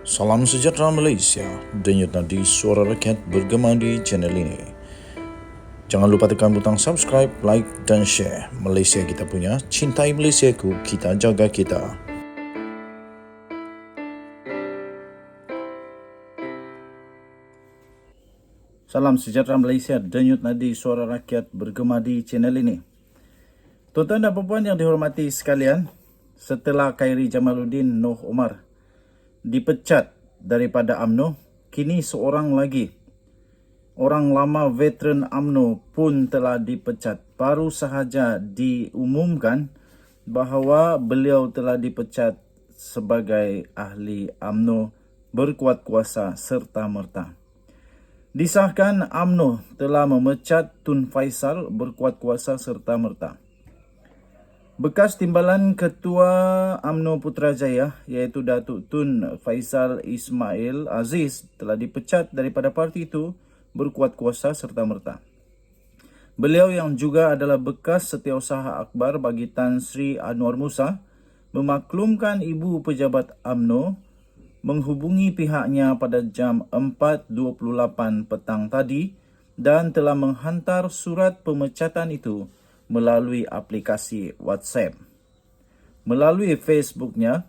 Salam sejahtera Malaysia, denyut nadi suara rakyat bergema di channel ini. Jangan lupa tekan butang subscribe, like dan share. Malaysia kita punya, cintai Malaysiaku, kita jaga kita. Salam sejahtera Malaysia, denyut nadi suara rakyat bergema di channel ini. Tuan-tuan dan puan yang dihormati sekalian, setelah Khairi Jamaluddin Noh Omar dipecat daripada UMNO, kini seorang lagi, orang lama veteran UMNO pun telah dipecat. Baru sahaja diumumkan bahawa beliau telah dipecat sebagai ahli UMNO berkuat kuasa serta-merta. Disahkan UMNO telah memecat Tun Faisal berkuat kuasa serta-merta. Bekas timbalan Ketua UMNO Putrajaya iaitu Datuk Tun Faisal Ismail Aziz telah dipecat daripada parti itu berkuat kuasa serta-merta. Beliau yang juga adalah bekas setiausaha akbar bagi Tan Sri Anwar Musa memaklumkan ibu pejabat UMNO menghubungi pihaknya pada jam 4.28 petang tadi dan telah menghantar surat pemecatan itu melalui aplikasi WhatsApp. Melalui Facebooknya,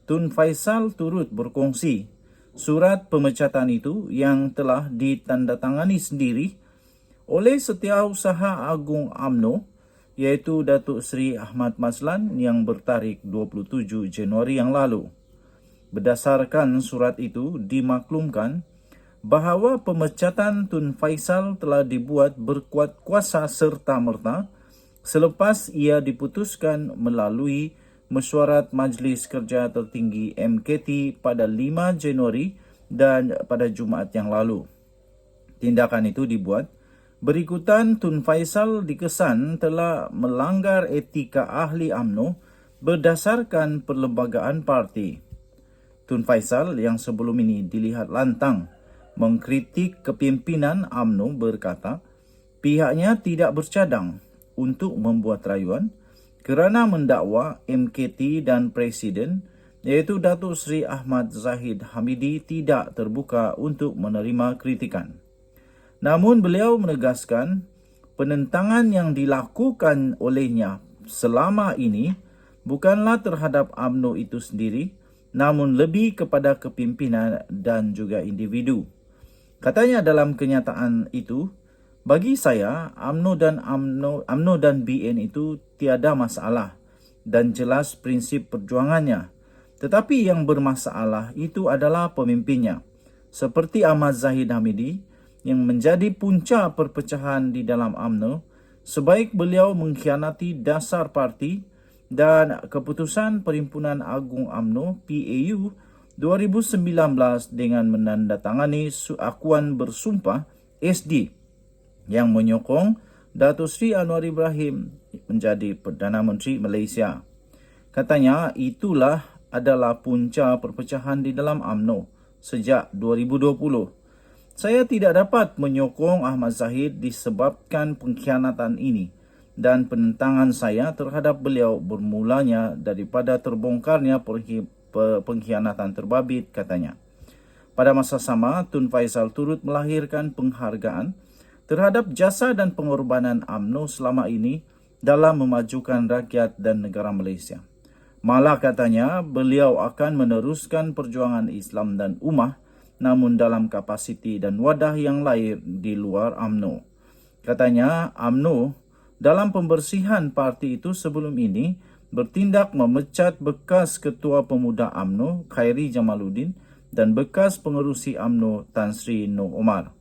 Tun Faisal turut berkongsi surat pemecatan itu yang telah ditandatangani sendiri oleh Setiausaha Agung UMNO iaitu Datuk Seri Ahmad Mazlan yang bertarikh 27 Januari yang lalu. Berdasarkan surat itu dimaklumkan bahawa pemecatan Tun Faisal telah dibuat berkuat kuasa serta-merta selepas ia diputuskan melalui mesyuarat Majlis Kerja Tertinggi MKT pada 5 Januari dan pada Jumaat yang lalu. Tindakan itu dibuat berikutan Tun Faisal dikesan telah melanggar etika ahli UMNO berdasarkan perlembagaan parti. Tun Faisal yang sebelum ini dilihat lantang mengkritik kepimpinan UMNO berkata pihaknya tidak bercadang untuk membuat rayuan kerana mendakwa MKT dan Presiden iaitu Datuk Seri Ahmad Zahid Hamidi tidak terbuka untuk menerima kritikan. Namun beliau menegaskan penentangan yang dilakukan olehnya selama ini bukanlah terhadap UMNO itu sendiri namun lebih kepada kepimpinan dan juga individu. Katanya dalam kenyataan itu, bagi saya, UMNO dan BN itu tiada masalah dan jelas prinsip perjuangannya. Tetapi yang bermasalah itu adalah pemimpinnya. Seperti Ahmad Zahid Hamidi yang menjadi punca perpecahan di dalam UMNO, sebaik beliau mengkhianati dasar parti dan keputusan Perhimpunan Agung UMNO PAU 2019 dengan menandatangani akuan bersumpah SD yang menyokong Datuk Seri Anwar Ibrahim menjadi Perdana Menteri Malaysia. Katanya itulah adalah punca perpecahan di dalam UMNO sejak 2020. Saya tidak dapat menyokong Ahmad Zahid disebabkan pengkhianatan ini dan penentangan saya terhadap beliau bermulanya daripada terbongkarnya pengkhianatan terbabit, katanya. Pada masa sama, Tun Faisal turut melahirkan penghargaan terhadap jasa dan pengorbanan UMNO selama ini dalam memajukan rakyat dan negara Malaysia. Malah katanya, beliau akan meneruskan perjuangan Islam dan ummah namun dalam kapasiti dan wadah yang lain di luar UMNO. Katanya, UMNO dalam pembersihan parti itu sebelum ini bertindak memecat bekas Ketua Pemuda UMNO Khairi Jamaluddin dan bekas pengerusi UMNO Tan Sri Noh Omar.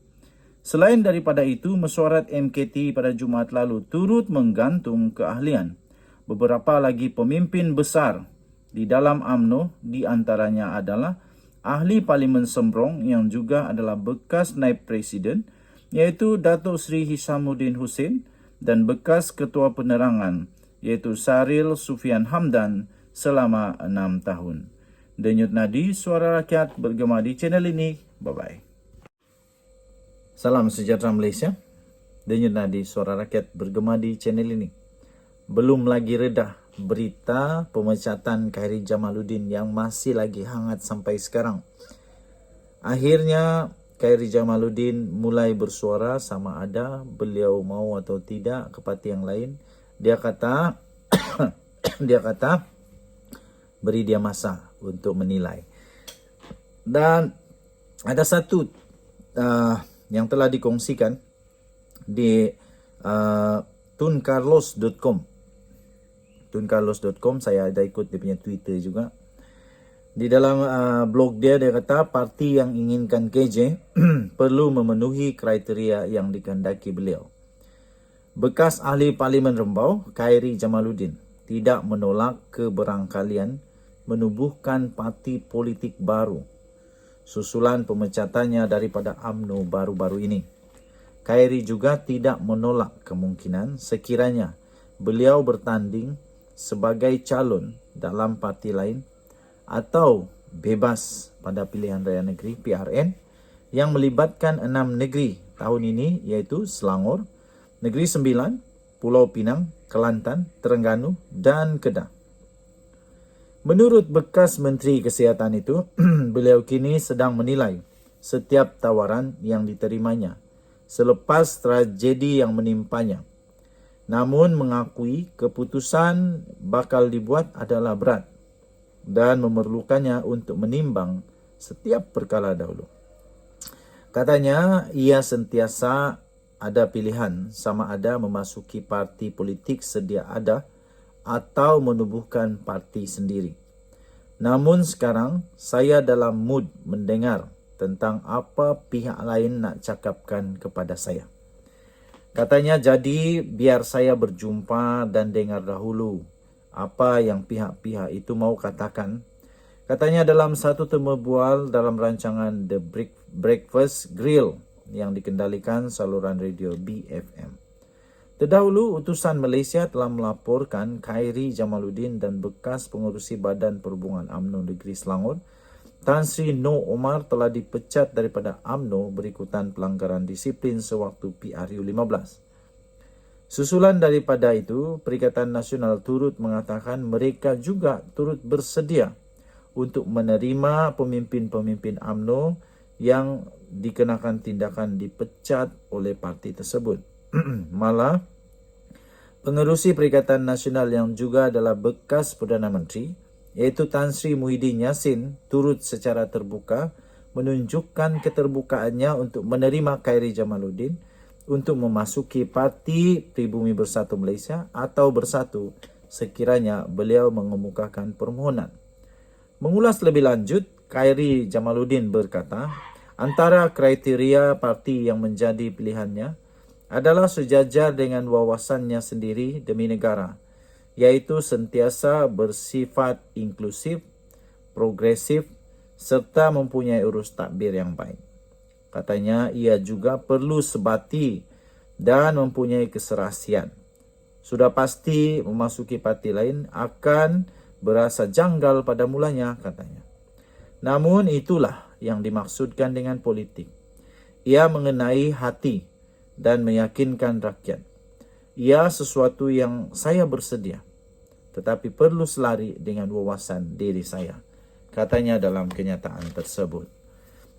Selain daripada itu, mesyuarat MKT pada Jumaat lalu turut menggantung keahlian beberapa lagi pemimpin besar di dalam UMNO, di antaranya adalah ahli Parlimen Sembrong yang juga adalah bekas Naib Presiden iaitu Datuk Seri Hishamuddin Hussein dan bekas Ketua Penerangan iaitu Saril Sufian Hamdan selama 6 tahun. Denyut nadi suara rakyat bergema di channel ini. Bye-bye. Salam sejahtera Malaysia. Denyut nadi suara rakyat bergema di channel ini. Belum lagi redah berita pemecatan Khairi Jamaluddin yang masih lagi hangat sampai sekarang. Akhirnya Khairi Jamaluddin mulai bersuara sama ada beliau mau atau tidak ke parti yang lain. Dia kata dia kata beri dia masa untuk menilai. Dan ada satu yang telah dikongsikan di tuncarlos.com. Tuncarlos.com, saya ada ikut dia punya Twitter juga. Di dalam blog dia kata parti yang inginkan KJ perlu memenuhi kriteria yang dikehendaki beliau. Bekas ahli Parlimen Rembau, Khairi Jamaluddin, tidak menolak keberangkalian menubuhkan parti politik baru susulan pemecatannya daripada UMNO baru-baru ini. Khairi juga tidak menolak kemungkinan sekiranya beliau bertanding sebagai calon dalam parti lain atau bebas pada pilihan raya negeri PRN yang melibatkan 6 negeri tahun ini, iaitu Selangor, Negeri Sembilan, Pulau Pinang, Kelantan, Terengganu dan Kedah. Menurut bekas Menteri Kesihatan itu, beliau kini sedang menilai setiap tawaran yang diterimanya selepas tragedi yang menimpanya. Namun mengakui keputusan bakal dibuat adalah berat dan memerlukannya untuk menimbang setiap perkara dahulu. Katanya ia sentiasa ada pilihan sama ada memasuki parti politik sedia ada atau menubuhkan parti sendiri. Namun sekarang saya dalam mood mendengar tentang apa pihak lain nak cakapkan kepada saya. Katanya jadi biar saya berjumpa dan dengar dahulu apa yang pihak-pihak itu mau katakan. Katanya dalam satu temu bual dalam rancangan The Breakfast Grill yang dikendalikan saluran radio BFM. Terdahulu, utusan Malaysia telah melaporkan Khairi Jamaluddin dan bekas pengerusi Badan Perhubungan UMNO Negeri Selangor, Tan Sri Noh Omar telah dipecat daripada UMNO berikutan pelanggaran disiplin sewaktu PRU 15. Susulan daripada itu, Perikatan Nasional turut mengatakan mereka juga turut bersedia untuk menerima pemimpin-pemimpin UMNO yang dikenakan tindakan dipecat oleh parti tersebut. Malah, pengerusi Perikatan Nasional yang juga adalah bekas Perdana Menteri, iaitu Tan Sri Muhyiddin Yassin, turut secara terbuka menunjukkan keterbukaannya untuk menerima Khairi Jamaluddin untuk memasuki Parti Pribumi Bersatu Malaysia atau Bersatu sekiranya beliau mengemukakan permohonan. Mengulas lebih lanjut, Khairi Jamaluddin berkata, antara kriteria parti yang menjadi pilihannya adalah sejajar dengan wawasannya sendiri demi negara, yaitu sentiasa bersifat inklusif, progresif, serta mempunyai urus takbir yang baik. Katanya ia juga perlu sebati dan mempunyai keserasian. Sudah pasti memasuki parti lain akan berasa janggal pada mulanya, katanya. Namun itulah yang dimaksudkan dengan politik. Ia mengenai hati dan meyakinkan rakyat. Ia sesuatu yang saya bersedia, tetapi perlu selari dengan wawasan diri saya, katanya dalam kenyataan tersebut.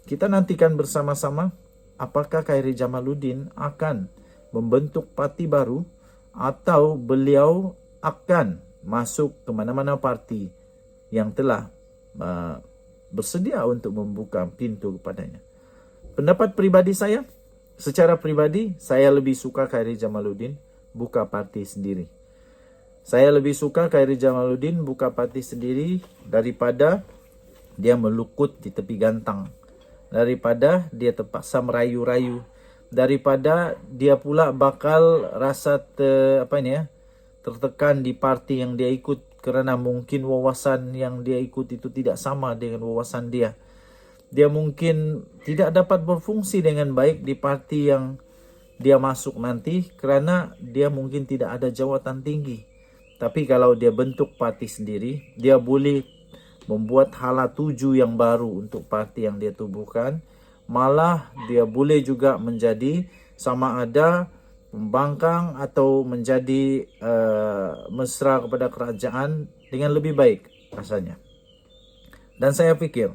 Kita nantikan bersama-sama apakah Khairi Jamaluddin akan membentuk parti baru atau beliau akan masuk ke mana-mana parti yang telah bersedia untuk membuka pintu kepadanya. Pendapat pribadi saya, secara pribadi saya lebih suka Khairi Jamaluddin buka parti sendiri. Saya lebih suka Khairi Jamaluddin buka parti sendiri daripada dia melukut di tepi gantang, daripada dia terpaksa merayu-rayu, daripada dia pula bakal rasa tertekan di parti yang dia ikut kerana mungkin wawasan yang dia ikut itu tidak sama dengan wawasan dia. Dia mungkin tidak dapat berfungsi dengan baik di parti yang dia masuk nanti kerana dia mungkin tidak ada jawatan tinggi. Tapi kalau dia bentuk parti sendiri, dia boleh membuat hala tuju yang baru untuk parti yang dia tubuhkan. Malah dia boleh juga menjadi sama ada membangkang atau menjadi mesra kepada kerajaan dengan lebih baik rasanya. Dan saya fikir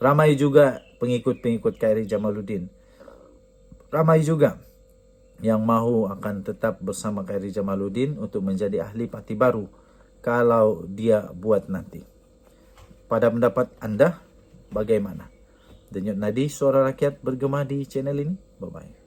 Ramai juga pengikut-pengikut Khairi Jamaluddin. Ramai juga yang mahu akan tetap bersama Khairi Jamaluddin untuk menjadi ahli parti baru kalau dia buat nanti. Pada pendapat anda, bagaimana? Denyut nadi suara rakyat bergema di channel ini. Bye-bye.